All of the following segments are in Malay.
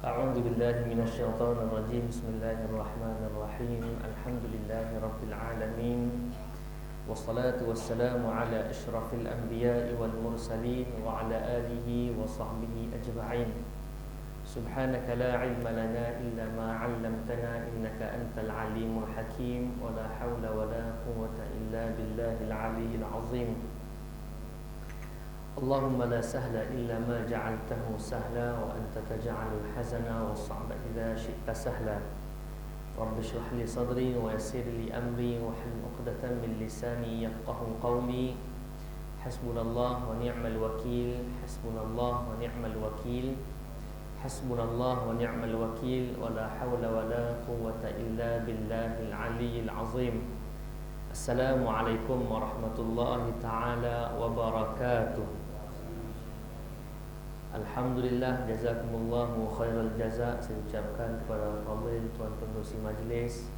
أعوذ بالله من الشيطان الرجيم. بسم الله الرحمن الرحيم. الحمد لله رب العالمين، والصلاة والسلام على أشرف الأنبياء والمرسلين وعلى آله وصحبه أجمعين. سبحانك لا علم لنا إلا ما علمتنا إنك أنت العليم الحكيم، ولا حول ولا قوة إلا بالله العلي العظيم. اللهم لا سهل إلا ما جعلته سهلا، وأنت تجعل الحزن والصعب إذا شئت سهلا. رب اشرح لي صدري ويسر لي أمري واحلل عقدة من لساني يفقهوا قولي. حسبنا الله ونعم الوكيل، حسبنا الله ونعم الوكيل، حسبنا الله ونعم الوكيل، ولا حول ولا قوة إلا بالله العلي العظيم. السلام عليكم ورحمة الله تعالى وبركاته. Alhamdulillah, jazakumullahu khairal jazak. Saya ucapkan kepada fadil tuan pengerusi majlis,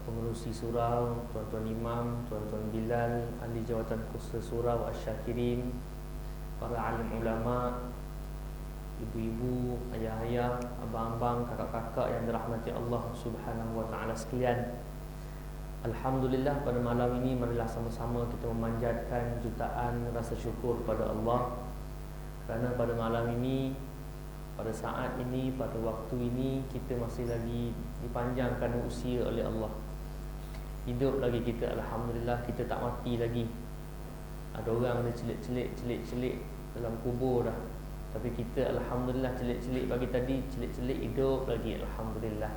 pengerusi surau, tuan-tuan imam, tuan-tuan bilal, ahli jawatan khusus surau asy-syakirin, para alim ulama, ibu-ibu, ayah-ayah, abang-abang, kakak-kakak yang dirahmati Allah Subhanahu wa taala sekalian. Alhamdulillah, pada malam ini marilah sama-sama kita memanjatkan jutaan rasa syukur pada Allah, kerana pada malam ini, pada saat ini, pada waktu ini, kita masih lagi dipanjangkan usia oleh Allah. Hidup lagi kita, Alhamdulillah, kita tak mati lagi. Ada orang ada celik-celik dalam kubur dah, tapi kita Alhamdulillah celik-celik pagi tadi, celik-celik hidup lagi, Alhamdulillah.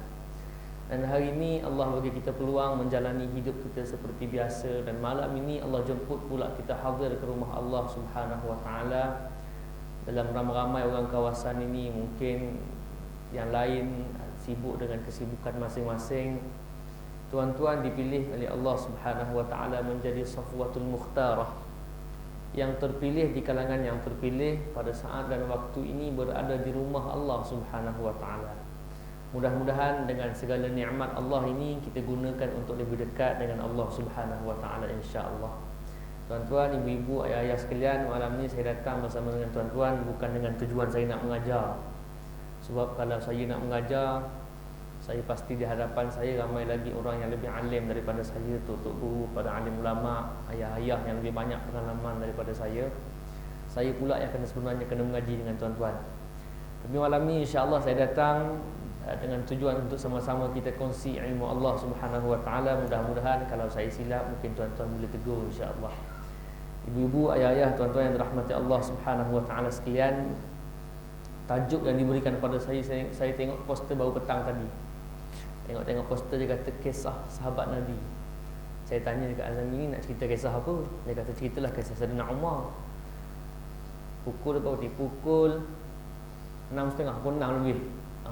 Dan hari ini Allah bagi kita peluang menjalani hidup kita seperti biasa. Dan malam ini Allah jemput pula kita hadir ke rumah Allah Subhanahu wa ta'ala. Dalam ramai-ramai orang kawasan ini, mungkin yang lain sibuk dengan kesibukan masing-masing. Tuan-tuan dipilih oleh Allah Subhanahu wa ta'ala menjadi Safwatul Mukhtarah, yang terpilih di kalangan yang terpilih pada saat dan waktu ini berada di rumah Allah Subhanahu wa ta'ala. Mudah-mudahan dengan segala nikmat Allah ini kita gunakan untuk lebih dekat dengan Allah Subhanahu wa ta'ala, insya-Allah. Tuan-tuan, ibu-ibu, ayah-ayah sekalian, malam ini saya datang bersama dengan tuan-tuan bukan dengan tujuan saya nak mengajar. Sebab kalau saya nak mengajar, saya pasti di hadapan saya ramai lagi orang yang lebih alim daripada saya, tok guru, para alim ulama, ayah-ayah yang lebih banyak pengalaman daripada saya. Saya pula yang sebenarnya kena mengaji dengan tuan-tuan. Tapi malam ini insya-Allah saya datang dengan tujuan untuk sama-sama kita kongsi ilmu Allah Subhanahu wa taala. Mudah-mudahan kalau saya silap mungkin tuan-tuan boleh tegur, insya-Allah. Ibu-ibu, ayah-ayah, tuan-tuan yang dirahmati Allah Subhanahu wa taala sekalian, tajuk yang diberikan kepada saya tengok poster baru petang tadi. Tengok poster, dia kata kisah sahabat Nabi. Saya tanya dekat Azam ini, nak cerita kisah apa? Dia kata ceritalah kisah Saidina Umar. Pukul berapa tadi? Pukul 6.30, pukul 6 lebih.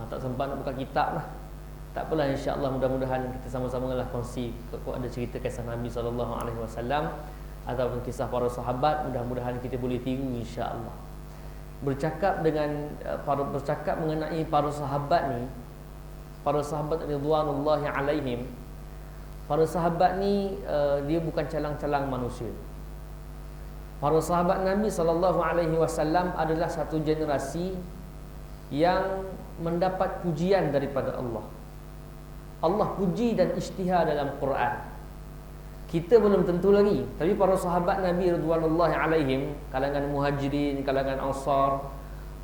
Tak sempat nak buka kitab lah. Tak apalah, insya-Allah mudah-mudahan kita sama-sama lah kongsi kalau ada cerita kisah Nabi SAW ataupun kisah para sahabat, mudah-mudahan kita boleh tiru, insya-Allah. Bercakap mengenai para sahabat ni, para sahabat ridwanullahi alaihim. Para sahabat ni dia bukan calang-calang manusia. Para sahabat Nabi SAW adalah satu generasi yang mendapat pujian daripada Allah. Allah puji dan isytihar dalam Quran. Kita belum tentu lagi, tapi para sahabat Nabi radhiyallahu alaihim, kalangan muhajirin, kalangan ansar,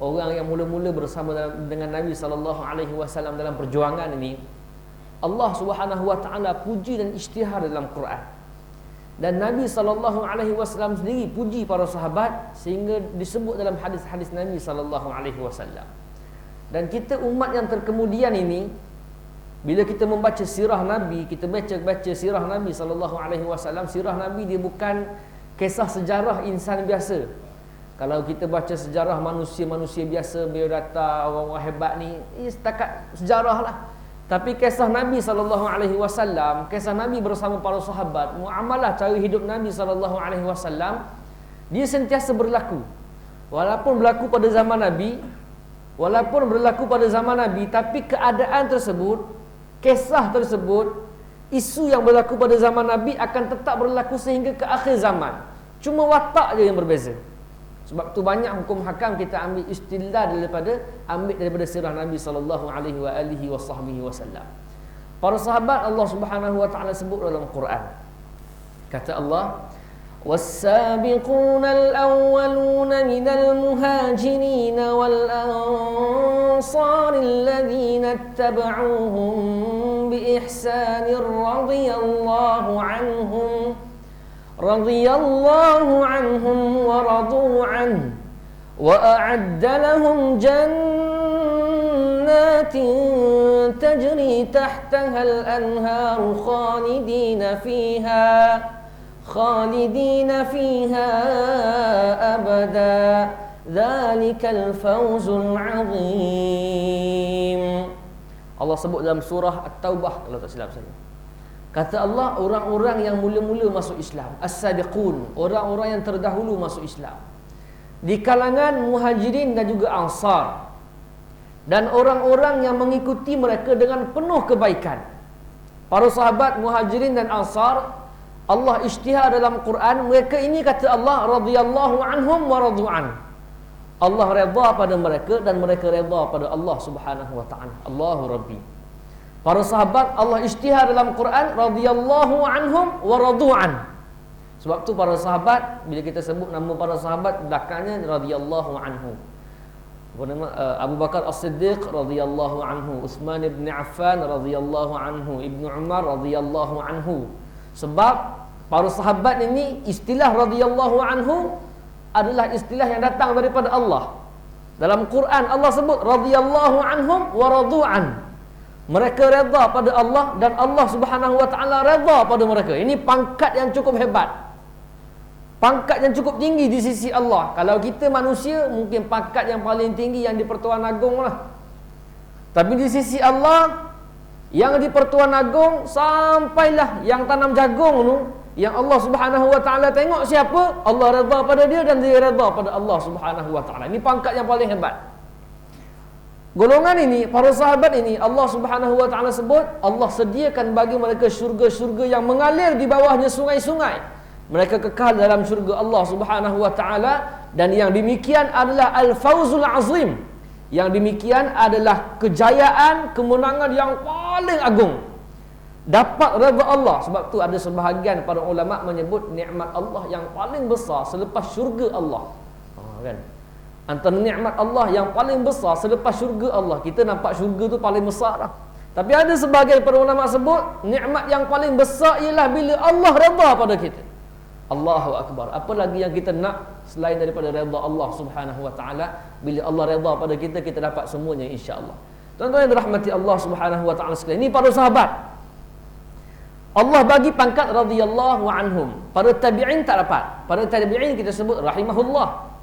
orang yang mula-mula bersama dengan Nabi sallallahu alaihi wasallam dalam perjuangan ini, Allah Subhanahu wa taala puji dan isytihar dalam Quran. Dan Nabi sallallahu alaihi wasallam sendiri puji para sahabat sehingga disebut dalam hadis-hadis Nabi sallallahu alaihi wasallam. Dan kita umat yang terkemudian ini, bila kita membaca sirah Nabi, kita baca sirah Nabi sallallahu alaihi wasallam, sirah Nabi dia bukan kisah sejarah insan biasa. Kalau kita baca sejarah manusia-manusia biasa, biodata orang-orang hebat ni, setakat sejarah lah. Tapi kisah Nabi sallallahu alaihi wasallam, kisah Nabi bersama para sahabat, muamalah cara hidup Nabi sallallahu alaihi wasallam, dia sentiasa berlaku. Walaupun berlaku pada zaman Nabi, tapi keadaan tersebut, kisah tersebut, isu yang berlaku pada zaman Nabi akan tetap berlaku sehingga ke akhir zaman. Cuma watak je yang berbeza. Sebab tu banyak hukum hakam kita ambil istilah daripada sirah Nabi sallallahu alaihi wasallam. Para sahabat Allah Subhanahu wa taala sebut dalam Quran. Kata Allah, "Was-sabiquna al-awwaluna minal muhajirin wal ansar alladhina ittaba'uuhum bi ihsanin radhiyallahu anhum wa radu anhu wa a'adda lahum jannatin tajri tahtaha al-anharu khalidina fiha abada dzalikal fawzul 'azim." Allah sebut dalam surah At-Taubah kalau tak silap saya. Kata Allah, orang-orang yang mula-mula masuk Islam, as-sabiqun, orang-orang yang terdahulu masuk Islam, di kalangan muhajirin dan juga ansar, dan orang-orang yang mengikuti mereka dengan penuh kebaikan. Para sahabat muhajirin dan ansar, Allah isytihar dalam Quran, mereka ini kata Allah radhiyallahu anhum wa radu an. Allah redha pada mereka dan mereka redha pada Allah Subhanahu wa taala. Allahu Rabbi. Para sahabat Allah isytihar dalam Quran radhiyallahu anhum wa radu an. Sebab tu para sahabat, bila kita sebut nama para sahabat, belakangnya radhiyallahu anhu. Abu Bakar As-Siddiq radhiyallahu anhu, Uthman ibn Affan radhiyallahu anhu, Ibnu Umar radhiyallahu anhu. Sebab para sahabat ini, istilah radhiyallahu anhu adalah istilah yang datang daripada Allah. Dalam Quran Allah sebut radhiyallahu anhum wa radu an. Mereka redha pada Allah dan Allah Subhanahu wa taala redha pada mereka. Ini pangkat yang cukup hebat. Pangkat yang cukup tinggi di sisi Allah. Kalau kita manusia, mungkin pangkat yang paling tinggi yang di Pertuan Agong lah. Tapi di sisi Allah, yang di Pertuan Agong sampailah yang tanam jagung tu, yang Allah Subhanahu wa taala tengok siapa, Allah redha pada dia dan dia redha pada Allah Subhanahu wa taala. Ini pangkat yang paling hebat. Golongan ini, para sahabat ini, Allah Subhanahu wa taala sebut, Allah sediakan bagi mereka syurga-syurga yang mengalir di bawahnya sungai-sungai. Mereka kekal dalam syurga Allah Subhanahu wa taala, dan yang demikian adalah al-fawzul azim. Yang demikian adalah kejayaan, kemenangan yang paling agung. Dapat redha Allah. Sebab tu ada sebahagian para ulama menyebut nikmat Allah yang paling besar selepas syurga Allah. Kan? Antara nikmat Allah yang paling besar selepas syurga Allah. Kita nampak syurga tu paling besar lah. Tapi ada sebahagian para ulama sebut nikmat yang paling besar ialah bila Allah redha pada kita. Allahu Akbar. Apa lagi yang kita nak selain daripada redha Allah Subhanahu wa taala? Bila Allah redha pada kita, kita dapat semuanya insya-Allah. Tuan-tuan yang dirahmati Allah Subhanahu wa taala sekalian, ini para sahabat. Allah bagi pangkat radhiyallahu anhum. Para tabi'in tak dapat. Para tabi'in kita sebut rahimahullah.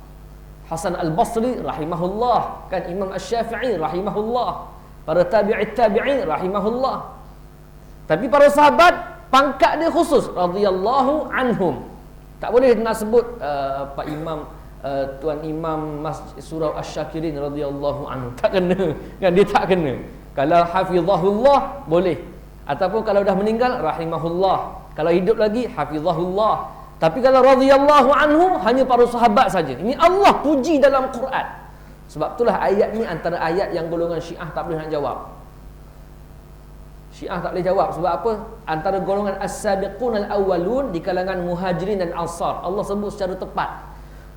Hasan Al-Basri rahimahullah, kan Imam Asy-Syafi'i rahimahullah, para tabi'in rahimahullah. Tapi para sahabat pangkat dia khusus radhiyallahu anhum. Tak boleh nak sebut Pak Imam, Tuan Imam Surau Asy-Syakirin radhiyallahu anhu. Tak kena, kan dia tak kena. Kalau hafizahullah boleh. Ataupun kalau dah meninggal rahimahullah. Kalau hidup lagi hafizahullah. Tapi kalau radhiyallahu anhu, hanya para sahabat saja. Ini Allah puji dalam Quran. Sebab itulah ayat ni antara ayat yang golongan Syiah tak boleh nak jawab. Syiah tak boleh jawab. Sebab apa? Antara golongan as-sabiqun al-awwalun di kalangan muhajirin dan ansar, Allah sebut secara tepat.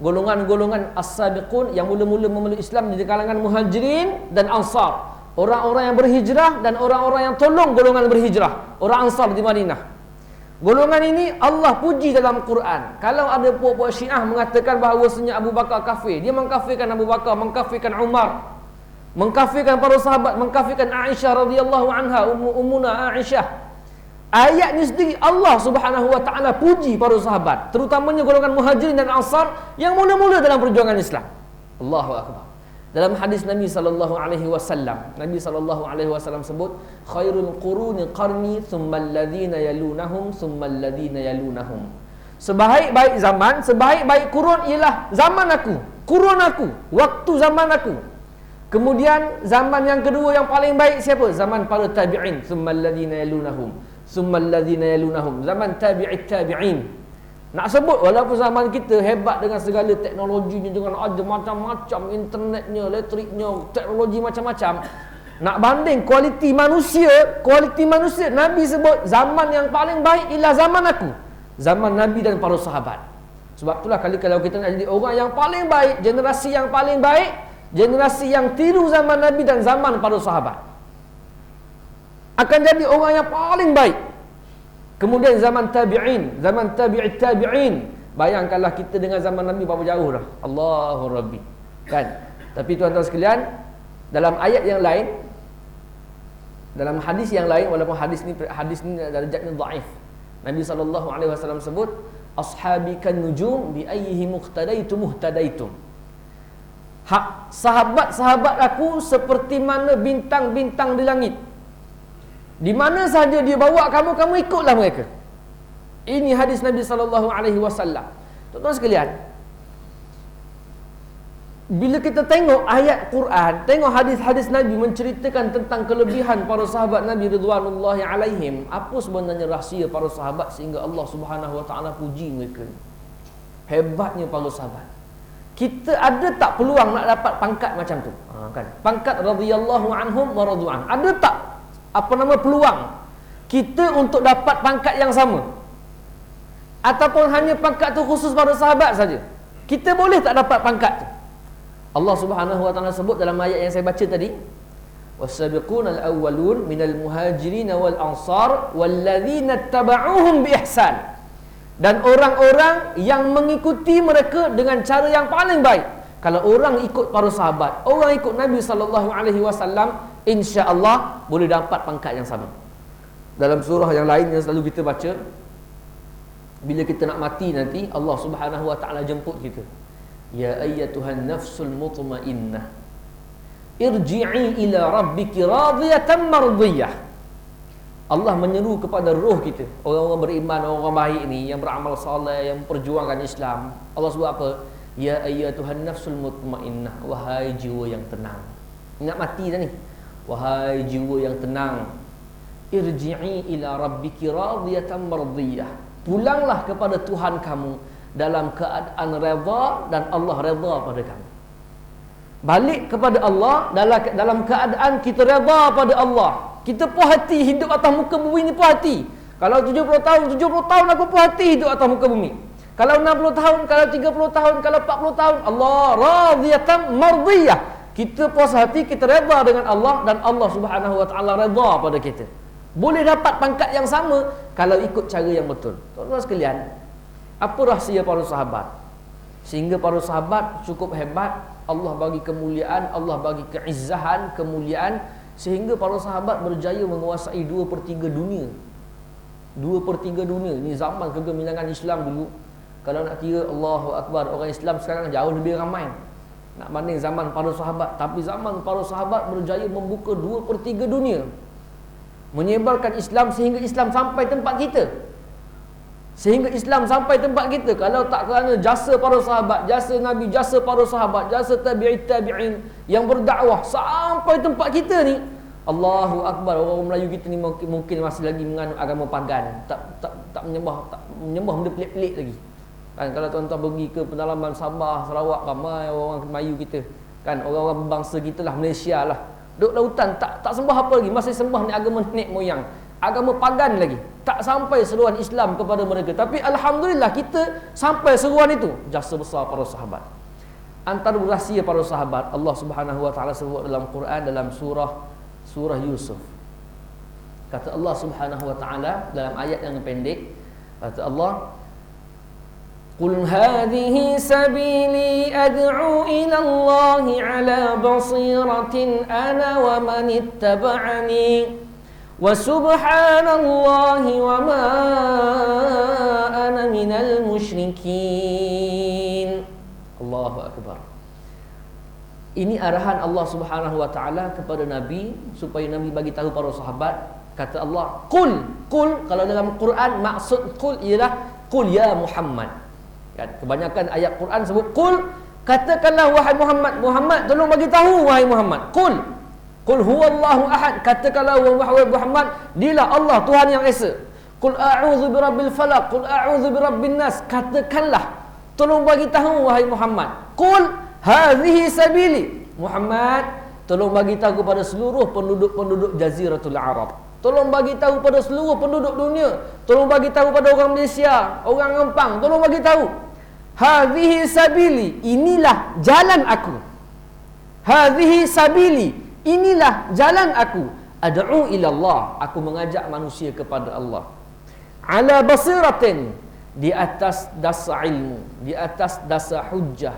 Golongan-golongan as-sabiqun yang mula-mula memeluk Islam di kalangan muhajirin dan ansar. Orang-orang yang berhijrah dan orang-orang yang tolong golongan berhijrah. Orang ansar di Madinah. Golongan ini Allah puji dalam Quran. Kalau ada puak-puak Syiah mengatakan bahawasanya Abu Bakar kafir, dia mengkafirkan Abu Bakar, mengkafirkan Umar, mengkafirkan para sahabat, mengkafirkan Aisyah radhiyallahu anha, ummuna Aisyah. Ayat ni sendiri Allah Subhanahu wa taala puji para sahabat, terutamanya golongan Muhajirin dan Ansar yang mula-mula dalam perjuangan Islam. Allahu akbar. Dalam hadis Nabi sallallahu alaihi wasallam, Nabi sallallahu alaihi wasallam sebut, khairul quruni qarni thumma alladhina yalunahum thumma alladhina yalunahum. Sebaik-baik zaman, sebaik-baik kurun ialah zaman aku, kurun aku, waktu zaman aku. Kemudian zaman yang kedua yang paling baik siapa? Zaman para tabi'in, thumma alladhina yalunahum, thumma alladhina yalunahum. Zaman tabi'it tabi'in. Nak sebut walaupun zaman kita hebat dengan segala teknologinya, dengan ada macam-macam internetnya, elektriknya, teknologi macam-macam, nak banding kualiti manusia, Nabi sebut zaman yang paling baik ialah zaman aku, zaman Nabi dan para sahabat. Sebab itulah kalau kita nak jadi orang yang paling baik, generasi yang paling baik, generasi yang tiru zaman Nabi dan zaman para sahabat, akan jadi orang yang paling baik. Kemudian zaman tabi'in, zaman tabi'it tabi'in, bayangkanlah kita dengan zaman Nabi berapa jauh dah. Allahu Rabbi. Kan? Tapi tuan-tuan sekalian, dalam ayat yang lain, dalam hadis yang lain, walaupun hadis ni darjatnya dhaif, Nabi SAW sebut, ashabi kan nujum bi ayyihi muqtadaitum muhtadaitum. Hak sahabat-sahabat aku seperti mana bintang-bintang di langit. Di mana sahaja dia bawa kamu, kamu ikutlah mereka. Ini hadis Nabi SAW. Tuan-tuan sekalian, bila kita tengok ayat Quran, tengok hadis-hadis Nabi menceritakan tentang kelebihan para sahabat Nabi ridwanullahi alaihim, apa sebenarnya rahsia para sahabat sehingga Allah Subhanahu wa taala puji mereka? Hebatnya para sahabat. Kita ada tak peluang nak dapat pangkat macam tu? Kan? Pangkat radhiyallahu anhum wa radu an. Ada tak peluang kita untuk dapat pangkat yang sama? Ataupun hanya pangkat tu khusus pada sahabat saja? Kita boleh tak dapat pangkat tu? Allah Subhanahu wa taala sebut dalam ayat yang saya baca tadi, was-sabiquna al-awwalun minal muhajirin wal ansar walladzina tabauhum bi ihsan. Dan orang-orang yang mengikuti mereka dengan cara yang paling baik. Kalau orang ikut para sahabat, orang ikut Nabi SAW, insya-Allah boleh dapat pangkat yang sama. Dalam surah yang lain yang selalu kita baca, bila kita nak mati nanti, Allah Subhanahu wa taala jemput kita. Ya ayyatuhan nafsul mutmainnah, irji'i ila rabbiki radiyatan mardiyah. Allah menyeru kepada roh kita, orang-orang beriman, orang-orang baik ni, yang beramal soleh, yang memperjuangkan Islam. Allah sebut apa? Ya ayyatuhan nafsul mutmainnah, wahai jiwa yang tenang. Nak mati dah ni. Wahai jiwa yang tenang, irji'i ila rabbiki radiyatan mardiyah. Pulanglah kepada Tuhan kamu dalam keadaan redha dan Allah redha pada kamu. Balik kepada Allah dalam keadaan kita redha pada Allah. Kita puas hati hidup atas muka bumi ni, puas hati. Kalau 70 tahun aku puas hati hidup atas muka bumi. Kalau 60 tahun, kalau 30 tahun, kalau 40 tahun, Allah radiyatan mardiyah. Kita puas hati, kita redha dengan Allah dan Allah Subhanahu wa taala redha pada kita. Boleh dapat pangkat yang sama kalau ikut cara yang betul. Tuan-tuan sekalian, apa rahsia para sahabat sehingga para sahabat cukup hebat? Allah bagi kemuliaan, Allah bagi keizzahan, kemuliaan, sehingga para sahabat berjaya menguasai 2/3 dunia. 2/3 dunia. Ini zaman kegemilangan Islam dulu. Kalau nak kira, Allahu Akbar, orang Islam sekarang jauh lebih ramai nak banding zaman para sahabat. Tapi zaman para sahabat berjaya membuka 2/3 dunia, menyebarkan Islam sehingga Islam sampai tempat kita. Kalau tak kerana jasa para sahabat, jasa Nabi, jasa para sahabat, jasa tabi'it tabi'in yang berdakwah sampai tempat kita ni, Allahu Akbar, orang Melayu kita ni mungkin masih lagi menganut agama pagan, tak menyembah benda pelik-pelik lagi. Kan, kalau tuan-tuan pergi ke pedalaman Sabah, Sarawak, ramai orang Melayu kita, kan, orang-orang berbangsa kita lah, Malaysia lah, duduk lautan, tak sembah apa lagi, masih sembah ni agama nenek moyang, agama pagan lagi. Tak sampai seruan Islam kepada mereka. Tapi alhamdulillah kita sampai seruan itu. Jasa besar para sahabat. Antara rahsia para sahabat, Allah Subhanahu wa taala sebut dalam Quran, dalam surah Yusuf. Kata Allah Subhanahu wa taala dalam ayat yang pendek, kata Allah, Qul hadhihi sabili ad'u ila Allah ala basiratin ana wa man ittaba'ani wa subhanallahi wa ma ana minal musyrikin. Allahu Akbar. Ini arahan Allah Subhanahu wa taala kepada Nabi supaya Nabi bagi tahu para sahabat. Kata Allah, Qul. Kalau dalam Quran maksud Qul ialah Qul ya Muhammad. Kan, kebanyakan ayat Quran sebut Qul, katakanlah wahai Muhammad, tolong bagi tahu wahai Muhammad. Qul huwallahu ahad, katakanlah wahai Muhammad, dialah Allah Tuhan yang esa. Qul a'udzu birabbil falaq, qul a'udzu birabbin nas. Katakanlah, tolong bagi tahu wahai Muhammad. Qul hadhihi sabili. Muhammad, tolong bagi tahu kepada seluruh penduduk-penduduk Jaziratul Arab. Tolong bagi tahu pada seluruh penduduk dunia. Tolong bagi tahu pada orang Malaysia, orang Rempang, tolong bagi tahu. Hadhihi sabili, inilah jalan aku. Hadhihi sabili, inilah jalan aku. Ad'u ila Allah, aku mengajak manusia kepada Allah. Ala basiratin, di atas dasar ilmu, di atas dasar hujjah.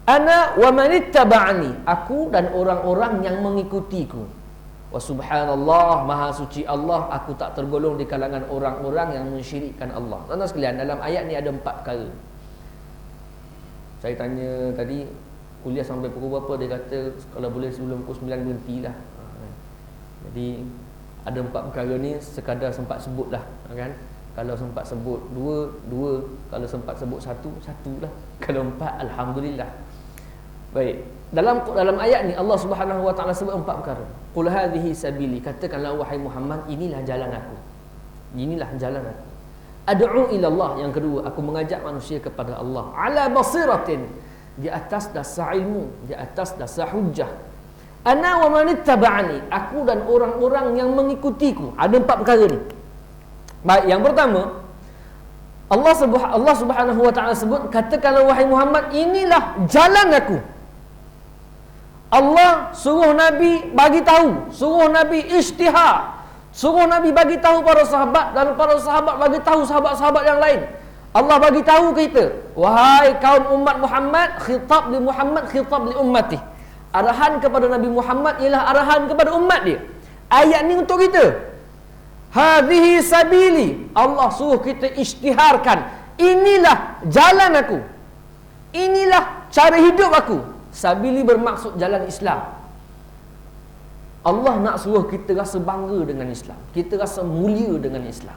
Ana wa manittaba'ani, aku dan orang-orang yang mengikutiku. Wa subhanallah, maha suci Allah, aku tak tergolong di kalangan orang-orang yang mensyirikkan Allah. Tuan-tuan sekalian, dalam ayat ni ada 4 perkara. Saya tanya tadi, kuliah sampai pukul berapa? Dia kata kalau boleh sebelum pukul 9 berhentilah. Jadi ada 4 perkara ni sekadar sempat sebut lah, kan? Kalau sempat sebut 2, kalau sempat sebut 1 lah. Kalau 4, alhamdulillah. Baik, dalam ayat ni Allah Subhanahu wa taala sebut 4 perkara. Qul hadhihi sabili, katakanlah wahai Muhammad, inilah jalan aku. Inilah jalan aku. Ad'u ila Allah, yang kedua, aku mengajak manusia kepada Allah. Ala basiratin, di atas dasar ilmu, di atas dasar hujjah. Ana wa manittaba'ani, aku dan orang-orang yang mengikutiku. Ada 4 perkara ni. Baik, yang pertama, Allah Subhanahu wa taala sebut, katakanlah wahai Muhammad, inilah jalan aku. Allah suruh Nabi bagi tahu, suruh Nabi isytihar, suruh Nabi bagi tahu para sahabat, dan para sahabat bagi tahu sahabat-sahabat yang lain. Allah bagi tahu kita, wahai kaum umat Muhammad, khitab li Muhammad, khitab li ummati. Arahan kepada Nabi Muhammad ialah arahan kepada umat dia. Ayat ni untuk kita. Hadhihi sabili, Allah suruh kita isytiharkan, inilah jalan aku, inilah cara hidup aku. Sabili bermaksud jalan Islam. Allah nak suruh kita rasa bangga dengan Islam, kita rasa mulia dengan Islam.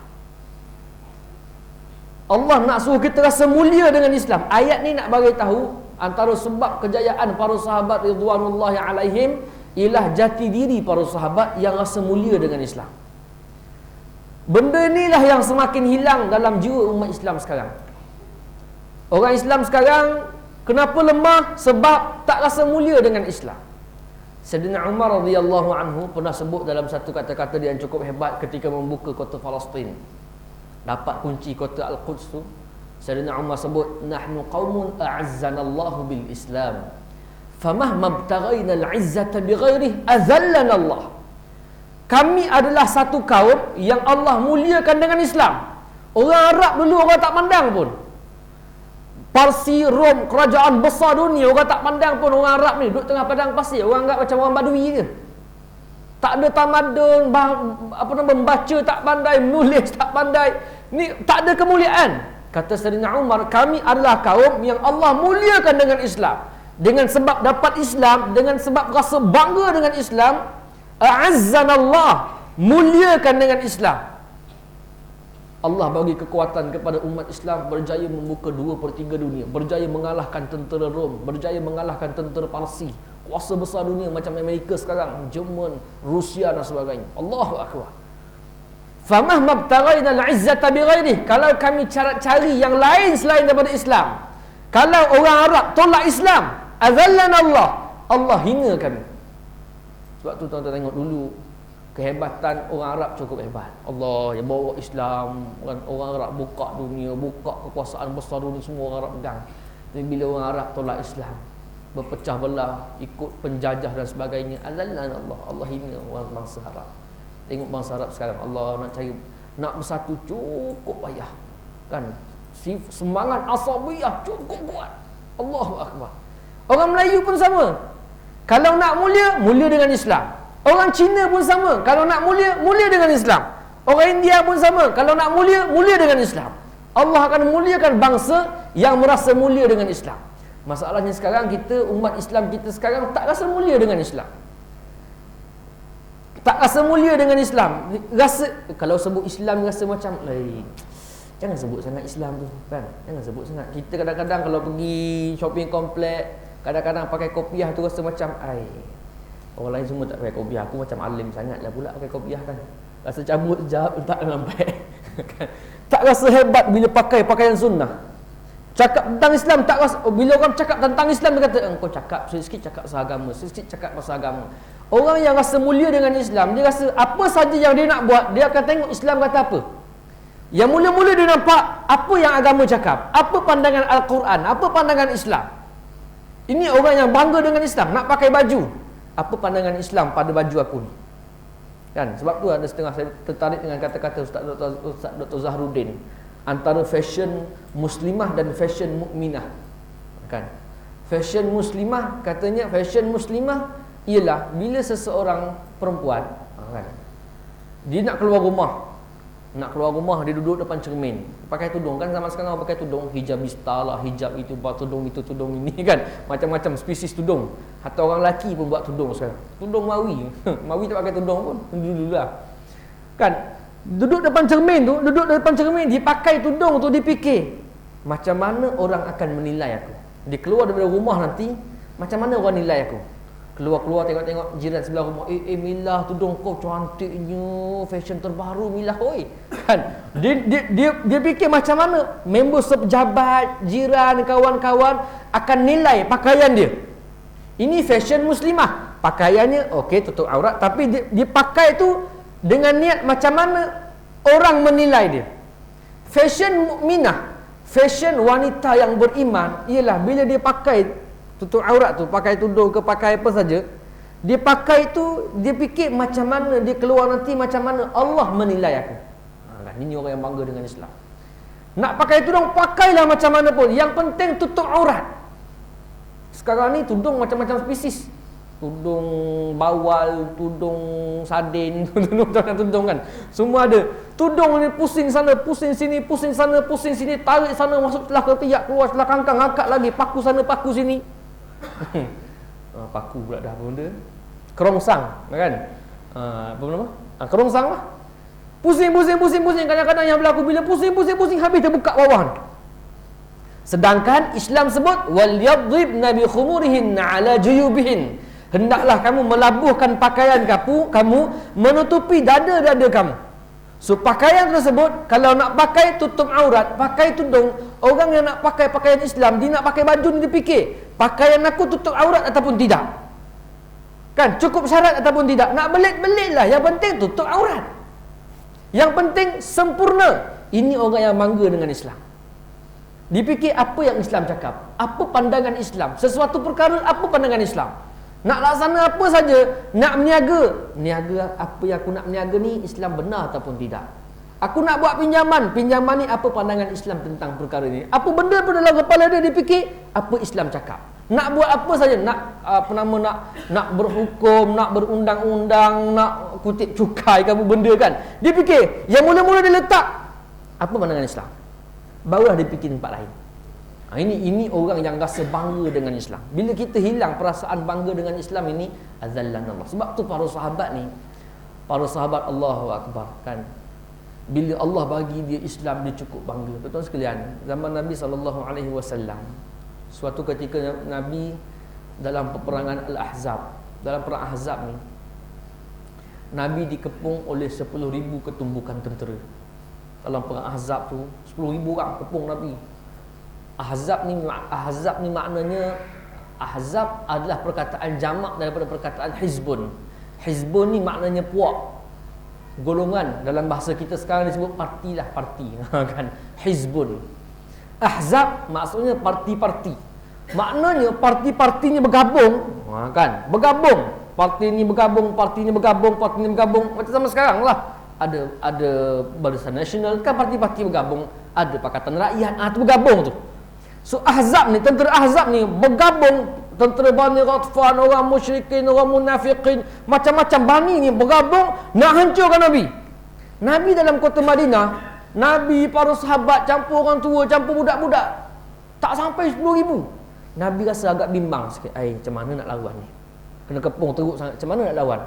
Allah nak suruh kita rasa mulia dengan Islam. Ayat ni nak bagi tahu antara sebab kejayaan para sahabat ridwanullahi alaihim ialah jati diri para sahabat yang rasa mulia dengan Islam. Benda inilah yang semakin hilang dalam jiwa umat Islam sekarang. Orang Islam sekarang kenapa lemah? Sebab tak rasa mulia dengan Islam. Sayyidina Umar radhiyallahu anhu pernah sebut dalam satu kata-kata dia yang cukup hebat ketika membuka kota Palestin, dapat kunci kota Al-Quds tu. Sayyidina Umar sebut, nahnu qaumun a'azzanallahu bil Islam, famahma btaghaina al-'izzata bighairihi azallana Allah. Kami adalah satu kaum yang Allah muliakan dengan Islam. Orang Arab dulu orang tak pandang pun. Parsi, Rom, kerajaan besar dunia, orang tak pandang pun orang Arab ni duduk tengah padang pasir. Orang anggap macam orang Badui je. Tak ada tamadun, membaca tak pandai, menulis tak pandai. Ni tak ada kemuliaan. Kata Sayyidina Umar, kami adalah kaum yang Allah muliakan dengan Islam. Dengan sebab dapat Islam, dengan sebab rasa bangga dengan Islam, a'azzanallah, muliakan dengan Islam. Allah bagi kekuatan kepada umat Islam, berjaya membuka 2/3 dunia, berjaya mengalahkan tentera Rom, berjaya mengalahkan tentera Parsi, kuasa besar dunia macam Amerika sekarang, Jerman, Rusia dan sebagainya. Allahu akbar. Famahma btaghaina al-'izzata bighairihi, kalau kami cari yang lain selain daripada Islam, kalau orang Arab tolak Islam, azallana Allah, Allah hina kami. Sebab tu tuan-tuan tengok dulu kehebatan orang Arab cukup hebat. Allah yang bawa Islam, orang Arab buka dunia, buka kekuasaan besar dunia, semua orang Arab pegang. Tapi bila orang Arab tolak Islam, berpecah belah, ikut penjajah dan sebagainya, azallana Allah, Allah hina orang bangsa Arab. Tengok bangsa Arab sekarang, Allah nak cari, nak bersatu cukup payah, kan? Semangat asabiyah cukup kuat. Allahu akbar. Orang Melayu pun sama. Kalau nak mulia, mulia dengan Islam. Orang Cina pun sama. Kalau nak mulia, mulia dengan Islam. Orang India pun sama. Kalau nak mulia, mulia dengan Islam. Allah akan muliakan bangsa yang merasa mulia dengan Islam. Masalahnya sekarang kita, umat Islam kita sekarang tak rasa mulia dengan Islam. Tak rasa mulia dengan Islam. Rasa, kalau sebut Islam rasa macam, jangan sebut sangat Islam tu, kan? Jangan sebut sangat. Kita kadang-kadang kalau pergi shopping komplek, kadang-kadang pakai kopiah tu rasa macam, orang lain semua tak pakai kopiah, aku macam alim sangat lah pula pakai kopiah, kan? Rasa cabut sekejap, letak dalam beg. Tak rasa hebat bila pakai pakaian sunnah. Cakap tentang Islam tak rasa, bila orang cakap tentang Islam dia kata engkau cakap sikit cakap seagama, sikit cakap pasal agama. Orang yang rasa mulia dengan Islam, dia rasa apa saja yang dia nak buat, dia akan tengok Islam kata apa. Yang mula-mula dia nampak apa yang agama cakap, apa pandangan Al-Quran, apa pandangan Islam. Ini orang yang bangga dengan Islam, nak pakai baju. Apa pandangan Islam pada baju aku ni? Kan? Sebab tu ada setengah saya tertarik dengan kata-kata Ustaz Dr. Zahruddin, antara fashion muslimah dan fashion mukminah. Kan? Fashion muslimah, katanya fashion muslimah ialah bila seseorang perempuan, kan, dia nak keluar rumah, dia duduk depan cermin, pakai tudung. Kan zaman sekarang orang pakai tudung, hijabista lah, hijab itu, buat tudung itu, tudung ini, kan, macam-macam spesies tudung. Hatta orang lelaki pun buat tudung sekarang, tudung mawi. Mawi tak pakai tudung pun dulu-dululah. Kan, duduk depan cermin, dia pakai tudung tu, dia fikir macam mana orang akan menilai aku. Dia keluar daripada rumah nanti, macam mana orang nilai aku. Keluar tengok jiran sebelah rumah, Milah, tudung kau cantiknya, fashion terbaru Milah, oi. Kan? Dia fikir macam mana member sepejabat, jiran, kawan-kawan akan nilai pakaian dia. Ini fashion muslimah. Pakaiannya okey, tutup aurat, tapi dia pakai tu dengan niat macam mana orang menilai dia. Fashion mukminah, fashion wanita yang beriman ialah bila dia pakai tutup aurat tu, pakai tudung ke pakai apa saja, dia pakai tu, dia fikir macam mana dia keluar nanti, macam mana Allah menilai aku. Kan, ini orang yang bangga dengan Islam. Nak pakai tudung, pakailah macam mana pun, yang penting tutup aurat. Sekarang ni tudung macam-macam spesies, tudung bawal, tudung sardin, tudung kan, semua ada. Tudung ni pusing sana, pusing sini, pusing sana, pusing sini, tarik sana, masuk celah ketiak, keluar celah kangkang, angkat lagi, paku sana, paku sini. Paku pula dah apa benda, kerongsang, kan, apa nama, kerongsang lah. Pusing. Kadang-kadang yang berlaku bila pusing habis terbuka bawah ni. Sedangkan Islam sebut wal yadribna bi khumurihin ala juyubihin, hendaklah kamu melabuhkan pakaian kamu menutupi dada-dada kamu. So pakaian tersebut kalau nak pakai tutup aurat, pakai tudung. Orang yang nak pakai pakaian Islam, dia nak pakai baju ni, dia fikir pakaian aku tutup aurat ataupun tidak. Kan, cukup syarat ataupun tidak. Nak belit-belit lah, yang penting tutup aurat, yang penting sempurna. Ini orang yang bangga dengan Islam. Dipikir apa yang Islam cakap, apa pandangan Islam, sesuatu perkara apa pandangan Islam. Nak laksana apa saja, nak meniaga apa yang aku nak meniaga ni, Islam benar ataupun tidak. Aku nak buat pinjaman ni apa pandangan Islam tentang perkara ni. Apa benda pun dalam kepala dia fikir apa Islam cakap. Nak buat apa saja, nak berhukum, nak berundang-undang, nak kutip cukai kamu benda kan. Dia fikir, yang mula-mula dia letak apa pandangan Islam, barulah dia fikir tempat lain. Ini orang yang rasa bangga dengan Islam. Bila kita hilang perasaan bangga dengan Islam ini, azallanallah. Sebab tu para sahabat Allahu Akbar, kan, bila Allah bagi dia Islam, dia cukup bangga. Betul sekalian, zaman Nabi SAW, suatu ketika Nabi dalam peperangan Al-Ahzab, dalam perang Ahzab ni, Nabi dikepung oleh 10,000 ketumbukan tentera. Dalam perang Ahzab tu 10,000 orang kepung Nabi. Ahzab ni maknanya, Ahzab adalah perkataan jamak daripada perkataan Hizbun. Hizbun ni maknanya puak, golongan. Dalam bahasa kita sekarang disebut parti lah, parti kan, Hizbun. Ahzab maksudnya parti-parti. Maknanya parti-partinya bergabung, kan, bergabung. Parti ni bergabung, parti ni bergabung, parti ni bergabung. Macam sama sekarang lah. Ada Barisan Nasional, kan, parti-parti bergabung. Ada Pakatan Rakyat, tu bergabung tu. So Ahzab ni, tentera Ahzab ni bergabung, tentera Bani Ghatfan, orang musyrikin, orang munafiqin, macam-macam Bani ni bergabung nak hancurkan Nabi. Nabi dalam kota Madinah, Nabi, para sahabat, campur orang tua, campur budak-budak, tak sampai 10,000. Nabi rasa agak bimbang sikit. Macam mana nak lawan ni? Kena kepung teruk sangat, macam mana nak lawan?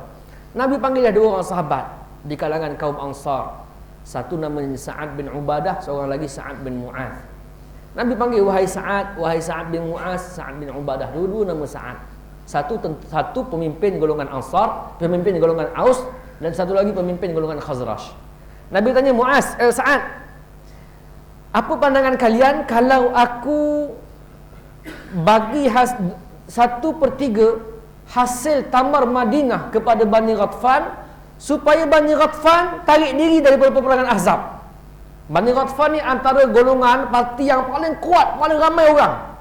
Nabi panggillah 2 orang sahabat di kalangan kaum Ansar. Satu namanya Sa'ad bin Ubadah, seorang lagi Sa'ad bin Mu'adh. Nabi panggil, wahai Sa'ad bin Mu'az, Sa'ad bin Ubadah. Dua-dua nama Sa'ad. Satu pemimpin golongan Ansar, pemimpin golongan Aus, dan satu lagi pemimpin golongan Khazraj. Nabi tanya Muaz, Sa'ad, apa pandangan kalian kalau aku bagi 1/3 hasil tamar Madinah kepada Bani Ghatfan, supaya Bani Ghatfan tarik diri daripada peperangan Ahzab. Bani Ghatfan ni antara golongan parti yang paling kuat, paling ramai orang.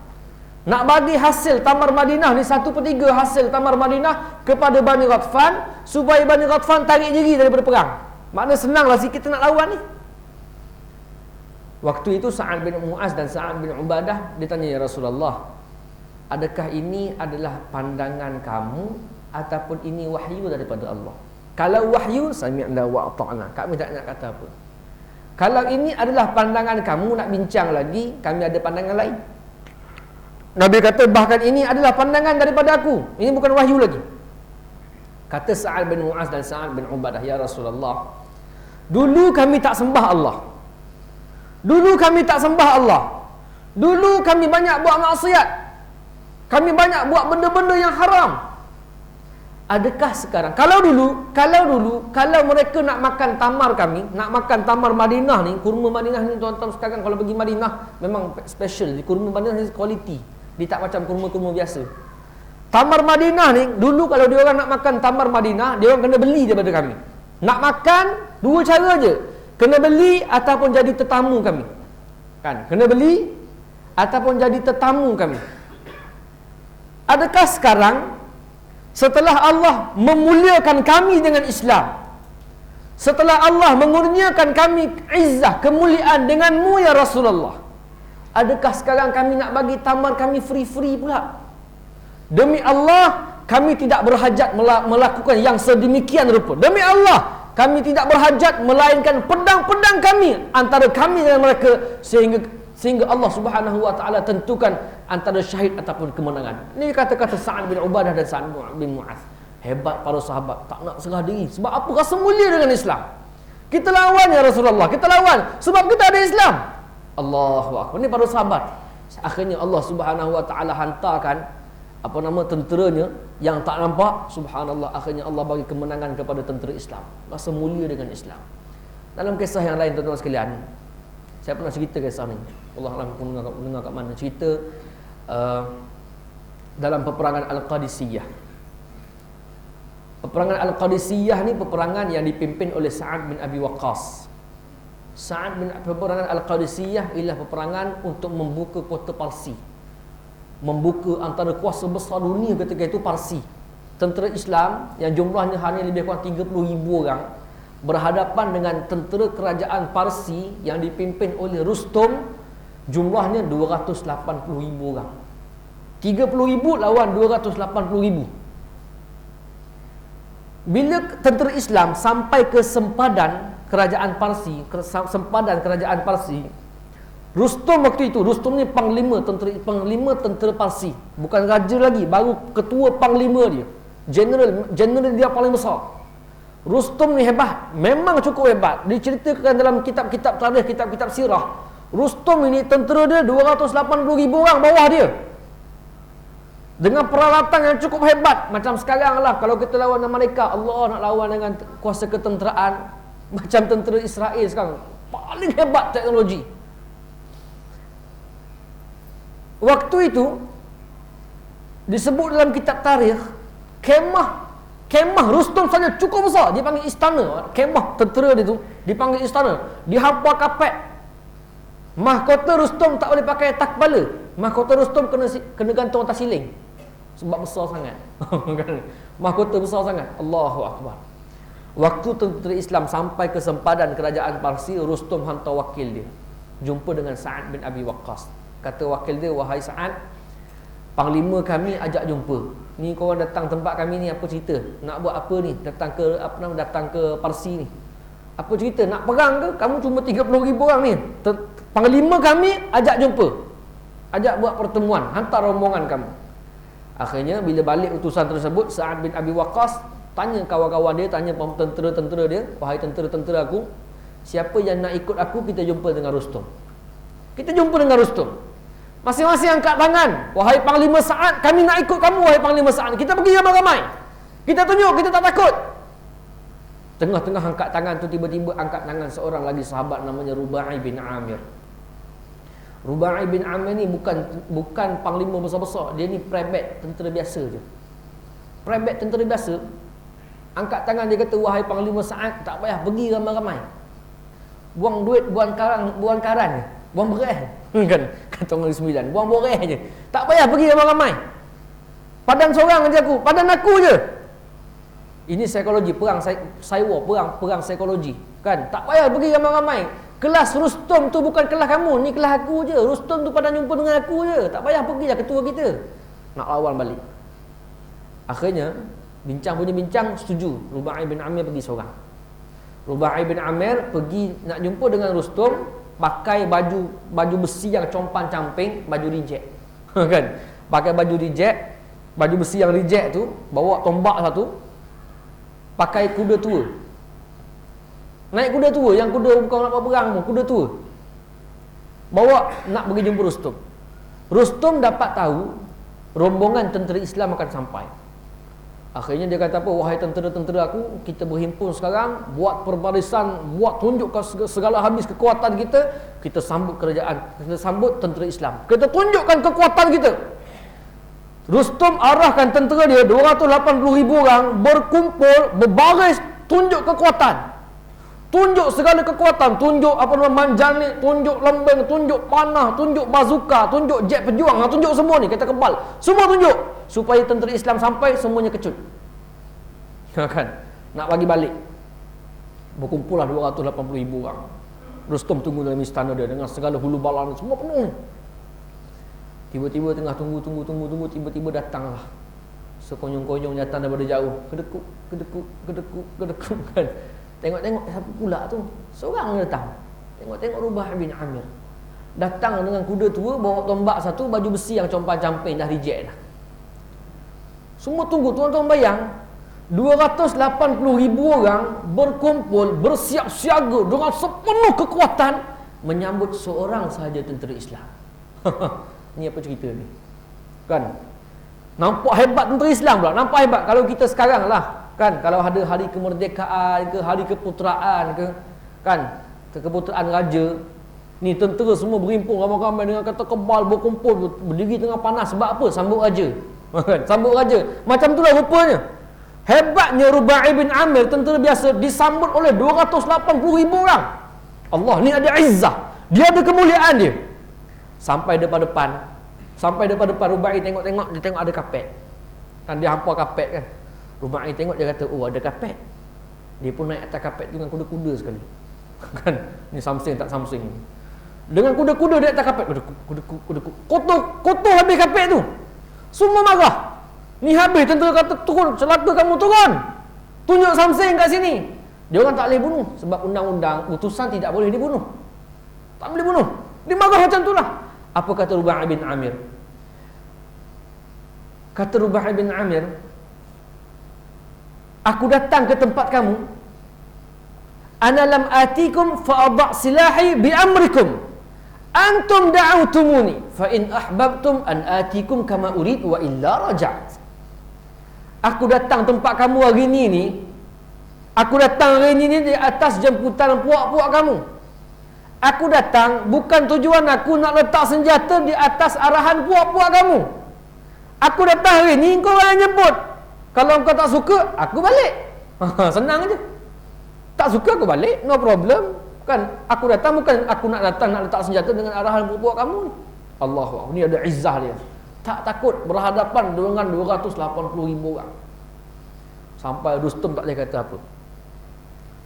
Nak bagi hasil tamar Madinah ni 1/3 hasil tamar Madinah kepada Bani Ghatfan, supaya Bani Ghatfan tarik diri daripada perang. Makna senanglah sikit kita nak lawan ni. Waktu itu Sa'ad bin Muaz dan Sa'ad bin Ubadah ditanya, ya Rasulullah, adakah ini adalah pandangan kamu ataupun ini wahyu daripada Allah? Kalau wahyu, sami'na wa ata'na, kami tak nak kata apa. Kalau ini adalah pandangan kamu, nak bincang lagi, kami ada pandangan lain. Nabi kata, bahkan ini adalah pandangan daripada aku, ini bukan wahyu lagi. Kata Sa'ad bin Muaz dan Sa'ad bin Ubadah, ya Rasulullah, dulu kami tak sembah Allah, dulu kami tak sembah Allah, dulu kami banyak buat maksiat, kami banyak buat benda-benda yang haram. Adakah sekarang, kalau dulu mereka nak makan tamar kami, nak makan tamar Madinah ni, kurma Madinah ni tuan-tuan sekarang kalau pergi Madinah memang special, kurma Madinah ni quality, dia tak macam kurma-kurma biasa. Tamar Madinah ni, dulu kalau dia orang nak makan tamar Madinah, dia orang kena beli daripada kami. Nak makan, dua cara je, kena beli ataupun jadi tetamu kami. Kan? Kena beli ataupun jadi tetamu kami. Adakah sekarang setelah Allah memuliakan kami dengan Islam, setelah Allah mengurniakan kami izzah, kemuliaan denganmu ya Rasulullah, adakah sekarang kami nak bagi tamar kami free-free pula? Demi Allah, kami tidak berhajat melakukan yang sedemikian rupa. Demi Allah, kami tidak berhajat melainkan pedang-pedang kami antara kami dan mereka, sehingga Allah Subhanahu wa taala tentukan antara syahid ataupun kemenangan. Ini kata-kata Sa'ad bin Ubadah dan Sa'ad bin Muaz. Hebat para sahabat, tak nak serah diri. Sebab apa? Rasa mulia dengan Islam. Kita lawan ya Rasulullah, kita lawan sebab kita ada Islam. Allahu akbar. Ini para sahabat. Akhirnya Allah Subhanahu wa taala hantarkan tenteranya yang tak nampak. Subhanallah, akhirnya Allah bagi kemenangan kepada tentera Islam. Rasa mulia dengan Islam. Dalam kisah yang lain tuan-tuan sekalian, saya pernah cerita kisah ni. Allah alam pun dengar kat mana cerita dalam peperangan Al-Qadisiyah. Peperangan Al-Qadisiyah ni peperangan yang dipimpin oleh Sa'ad bin Abi Waqqas. Peperangan Al-Qadisiyah ialah peperangan untuk membuka kota Parsi. Membuka antara kuasa besar dunia ketika itu Parsi. Tentera Islam yang jumlahnya hanya lebih kurang 30,000 orang berhadapan dengan tentera kerajaan Parsi yang dipimpin oleh Rustum, jumlahnya 280,000 orang. 30,000 lawan 280,000. Bila tentera Islam sampai ke sempadan kerajaan Parsi, Rustum waktu itu, Rustum ni panglima tentera Parsi, bukan raja lagi, baru ketua panglima dia, general dia paling besar. Rustum ni hebat, memang cukup hebat. Diceritakan dalam kitab-kitab tarikh, kitab-kitab sirah, Rustum ini tentera dia 280,000 orang bawah dia, dengan peralatan yang cukup hebat. Macam sekarang lah, kalau kita lawan Amerika, Allah nak lawan dengan kuasa ketenteraan macam tentera Israel sekarang, paling hebat teknologi. Waktu itu disebut dalam kitab tarikh, kemah Rustum saja cukup besar, dia panggil istana. Kemah tentera dia tu dipanggil istana, dihampa kapet. Mahkota Rustum tak boleh pakai atas kepala, mahkota Rustum kena gantung atas siling, sebab besar sangat. Mahkota besar sangat. Allahu akbar. Waktu tentera Islam sampai ke sempadan kerajaan Parsi, Rustum hantar wakil dia jumpa dengan Sa'ad bin Abi Waqqas. Kata wakil dia, wahai Sa'ad, panglima kami ajak jumpa. Ni korang datang tempat kami ni, apa cerita? Nak buat apa ni? Datang ke Parsi ni. Apa cerita? Nak perang ke? Kamu cuma 30,000 orang ni. Panglima kami ajak jumpa, ajak buat pertemuan, hantar rombongan kamu. Akhirnya bila balik utusan tersebut, Sa'ad bin Abi Waqqas tanya kawan-kawan dia, tanya tentera-tentera dia, wahai tentera-tentera aku, siapa yang nak ikut aku, kita jumpa dengan Rustum. Kita jumpa dengan Rustum. Masing-masing angkat tangan. Wahai Panglima Sa'ad, kami nak ikut kamu wahai Panglima Sa'ad. Kita pergi ramai-ramai, kita tunjuk kita tak takut. Tengah-tengah angkat tangan tu, tiba-tiba angkat tangan seorang lagi sahabat namanya Rubai bin Amir. Rubai bin Amir ni bukan panglima besar-besar. Dia ni prebet tentera biasa je. Prebet tentera biasa. Angkat tangan, dia kata, wahai Panglima Sa'ad, tak payah pergi ramai-ramai. Buang duit, buang karan je. Buang beras. Kan kata orang Sembilan, buang beras je. Tak payah pergi ramai-ramai. Padan seorang je aku, padan aku je. Ini psikologi perang perang psikologi. Kan? Tak payah pergi ramai-ramai. Kelas Rustom tu bukan kelas kamu, ni kelas aku je. Rustom tu pada jumpa dengan aku je. Tak payah pergi lah ketua kita. Nak lawan balik. Akhirnya bincang punya bincang, setuju. Rubai bin Amir pergi seorang. Rubai bin Amir pergi nak jumpa dengan Rustom, pakai baju besi yang compang-camping, baju reject. Kan? Pakai baju reject, baju besi yang reject tu, bawa tombak satu, pakai kuda tua. Naik kuda tua, yang kuda bukan nak berperang pun, kuda tua. Bawa nak pergi jumpa Rustom. Rustom dapat tahu rombongan tentera Islam akan sampai. Akhirnya dia kata apa? Wahai tentera-tentera aku, kita berhimpun sekarang, buat perbarisan, buat tunjuk segala habis kekuatan kita, kita sambut kerajaan, kita sambut tentera Islam. Kita tunjukkan kekuatan kita. Rustom arahkan tentera dia 280,000 orang berkumpul, berbaris, tunjuk kekuatan. Tunjuk segala kekuatan, tunjuk manjani, tunjuk lembing, tunjuk panah, tunjuk bazuka, tunjuk jet pejuang, tunjuk semua ni, kita kebal. Semua tunjuk supaya tentera Islam sampai semuanya kecut. Kan? Nak bagi balik. Berkumpullah 280,000 orang. Rustom tunggu dalam istana dia dengan segala hulu balang semua penuh. Tiba-tiba tengah tunggu, tiba-tiba datanglah sekonyong-konyong datang daripada jauh. Kedekuk kan. Tengok-tengok siapa pula tu? Seorang datang. Tengok-tengok Rubai bin Amir. Datang dengan kuda tua, bawa tombak satu, baju besi yang compang-camping, dah reject dah. Semua tunggu, tuan-tuan bayang, 280,000 orang berkumpul, bersiap siaga dengan sepenuh kekuatan menyambut seorang sahaja tentera Islam. Ni apa cerita ni? Kan? Nampak hebat tentera Islam pula, nampak hebat. Kalau kita sekarang lah, kan, kalau ada hari kemerdekaan ke, hari keputeraan ke, kan, keputeraan raja, ni tentera semua berhimpun ramai-ramai dengan kata kebal, berkumpul, berdiri tengah panas. Sebab apa? Sambut raja. Sambut raja. Macam itulah rupanya. Hebatnya Rubai bin Amir, tentera biasa, disambut oleh 280,000 orang. Allah ni ada izzah, dia ada kemuliaan dia. Sampai depan-depan Rubai tengok-tengok, dia tengok ada kapet. Kan dia hampa kapet kan. Rubai tengok, dia kata, oh ada kapet. Dia pun naik atas kapet dengan kuda-kuda sekali. Kan? Ni something tak something. Dengan kuda-kuda dia atas kapet. Kuda-kuda. Kotor habis kapet tu. Semua marah. Ni habis, tentera kata turun, celaka kamu turun. Tunjuk something kat sini. Dia orang tak boleh bunuh. Sebab undang-undang utusan tidak boleh dibunuh. Tak boleh bunuh. Dia marah macam tu lah. Apa kata Rubai bin Amir? Kata Rubai bin Amir, aku datang ke tempat kamu. Ana lam atikum fa adha' silahi bi amrikum. Antum da'autumuni fa in ahbabtum an atikum kama urid wa illa raja'at. Aku datang tempat kamu hari ni. Aku datang hari ni di atas jemputan puak-puak kamu. Aku datang bukan tujuan aku nak letak senjata di atas arahan puak-puak kamu. Aku datang hari ni, kau orang jemput. Kalau kau tak suka, aku balik. Senang aja. Tak suka aku balik, no problem. Kan aku datang bukan aku nak datang nak letak senjata dengan arahan puak kamu ni. Allahu, ni ada izzah dia. Tak takut berhadapan dengan 280,000 orang. Sampai Rustom tak boleh kata apa.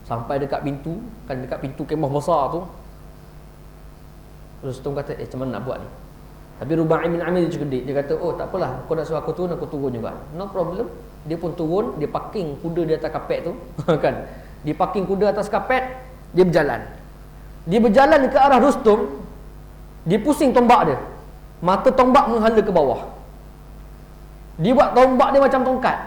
Sampai dekat pintu, kan dekat pintu kemah besar tu, Rustom kata, macam mana nak buat ni? Tapi Rubai bin Amir dia cerdik. Dia kata, oh tak apalah, kau nak suruh aku turun juga. No problem. Dia pun turun, dia parking kuda di atas kapet tu. Kan? Dia parking kuda atas kapet, dia berjalan. Dia berjalan ke arah Rustom, dia pusing tombak dia. Mata tombak menghala ke bawah. Dia buat tombak dia macam tongkat.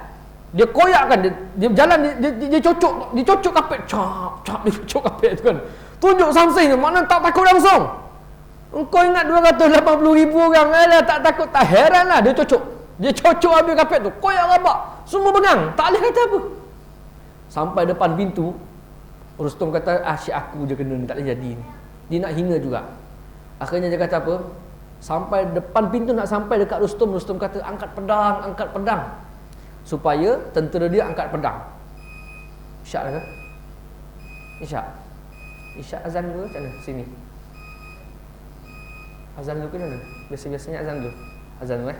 Dia koyakkan, dia berjalan, dia cocok kapet. Cap, dia cocok kapet tu kan. Tunjuk something tu, mana tak takut langsung. Engkau ingat 280,000 orang, tak takut, tak heran lah. Dia cocok habis kapet tu, koyak rabak, semua pegang, tak boleh kata apa. Sampai depan pintu, Rustum kata, asyik aku je kena ni, tak boleh jadi ni. Dia nak hina juga. Akhirnya dia kata apa? Sampai depan pintu, nak sampai dekat Rustum, Rustum kata, angkat pedang, supaya tentera dia angkat pedang. Isyak ke? Isyak azan dulu macam mana? Sini. Azan dulu ke mana? Biasa-biasanya azan dulu. Azan dulu